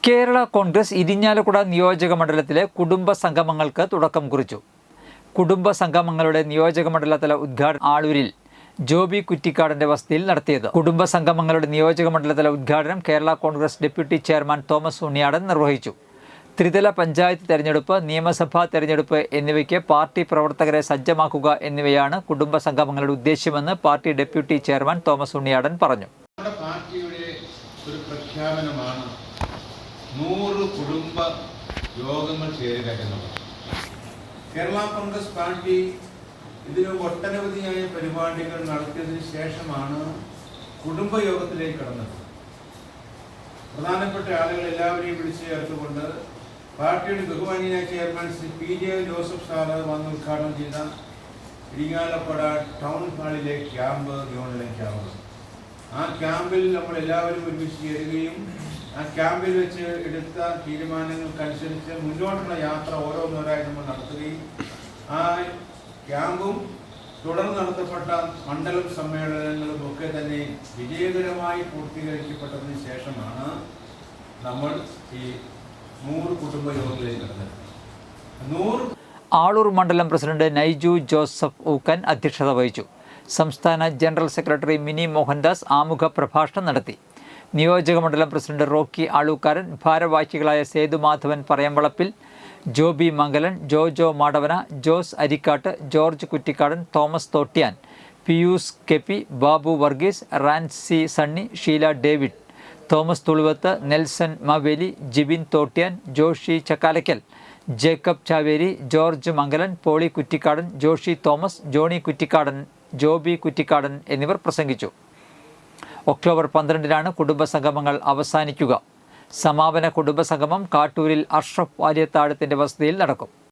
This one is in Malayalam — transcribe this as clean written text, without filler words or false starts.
കേരള കോൺഗ്രസ് ഇരിഞ്ഞാലക്കുട നിയോജക മണ്ഡലത്തിലെ കുടുംബ സംഗമങ്ങൾക്ക് തുടക്കം കുറിച്ചു. കുടുംബ സംഗമങ്ങളുടെ നിയോജക മണ്ഡലതല ഉദ്ഘാടനം ആളൂരിൽ ജോബി കുറ്റിക്കാടന്റെ വസതിയിൽ നടത്തിയത്. കുടുംബ സംഗമങ്ങളുടെ നിയോജക മണ്ഡലതല ഉദ്ഘാടനം Kerala Congress deputy chairman Thomas Unniyadan നിർവഹിച്ചു. ത്രിതല പഞ്ചായത്ത് തെരഞ്ഞെടുപ്പ്, നിയമസഭാ തെരഞ്ഞെടുപ്പ് എന്നിവയ്ക്ക് പാർട്ടി പ്രവർത്തകരെ സജ്ജമാക്കുക എന്നിവയാണ് കുടുംബ സംഗമങ്ങളുടെ ഉദ്ദേശ്യമെന്ന് party deputy chairman Thomas Unniyadan പറഞ്ഞു. പാർട്ടിയുടെ ഒരു പ്രഖ്യാപനമാണ് 100 കുടുംബ യോഗങ്ങൾ ചേരുക എന്നുള്ളത്. കേരള കോൺഗ്രസ് പാർട്ടി ഇതിന് ഒട്ടനവധിയായ പരിപാടികൾ നടത്തിയതിനു ശേഷമാണ് കുടുംബയോഗത്തിലേക്ക് കടന്നത്. പ്രധാനപ്പെട്ട ആളുകൾ എല്ലാവരെയും വിളിച്ചു ചേർത്തുകൊണ്ട് പാർട്ടിയുടെ ബഹുമാന്യനായ chairman Shri PJ Joseph sir വന്ന് ഉദ്ഘാടനം ചെയ്ത ഇരിങ്ങാലക്കുട ടൗൺ ഹാളിലെ ക്യാമ്പ്, ഗവൺമെന്റ് ക്യാമ്പ്, ആ ക്യാമ്പിൽ നമ്മൾ എല്ലാവരും ഒരുമിച്ച് ചേരുകയും ആ ക്യാമ്പിൽ വെച്ച് എടുത്ത തീരുമാനങ്ങൾക്കനുസരിച്ച് മുന്നോട്ടുള്ള യാത്ര ഓരോന്നോരായി നമ്മൾ നടത്തുകയും ആ ക്യാമ്പും തുടർന്ന് നടത്തപ്പെട്ട മണ്ഡലം സമ്മേളനങ്ങളും ഒക്കെ തന്നെ വിജയകരമായി പൂർത്തീകരിക്കപ്പെട്ടതിന് ശേഷമാണ് നമ്മൾ ഈ 100 കുടുംബ യോഗത്തിലേക്ക് കടന്നത്. ആളൂർ മണ്ഡലം പ്രസിഡന്റ് നൈജു ജോസഫ് ഊക്കൻ അധ്യക്ഷത വഹിച്ചു. സംസ്ഥാന ജനറൽ സെക്രട്ടറി മിനി മോഹൻദാസ് ആമുഖ പ്രഭാഷണം നടത്തി. നിയോജക മണ്ഡലം പ്രസിഡന്റ് റോക്കി ആളൂക്കാരൻ, ഭാരവാഹികളായ Sethumadhavan Parayampalappil, Joby Mangalan, Jojo Madavana, Jose Arikkatt, George Kuttikadan, Thomas Thottiyan, Pius KP, Babu Varghese, Ransy Sunny, Sheela David, Thomas Thuluvath, Nelson Maveli, Jibin Thottiyan, Joshi Chakkalakkal, Jacob Chaveri, George Mangalan, Poly Kuttikadan, Joshi Thomas, Johnny Kuttikadan, Joby Kuttikadan എന്നിവർ പ്രസംഗിച്ചു. ഒക്ടോബർ 12-നാണ് കുടുംബസംഗമങ്ങൾ അവസാനിക്കുക. സമാപന കുടുംബസംഗമം കാട്ടൂരിൽ അഷ്റഫ് വാര്യത്താഴത്തിൻ്റെ വസതിയിൽ നടക്കും.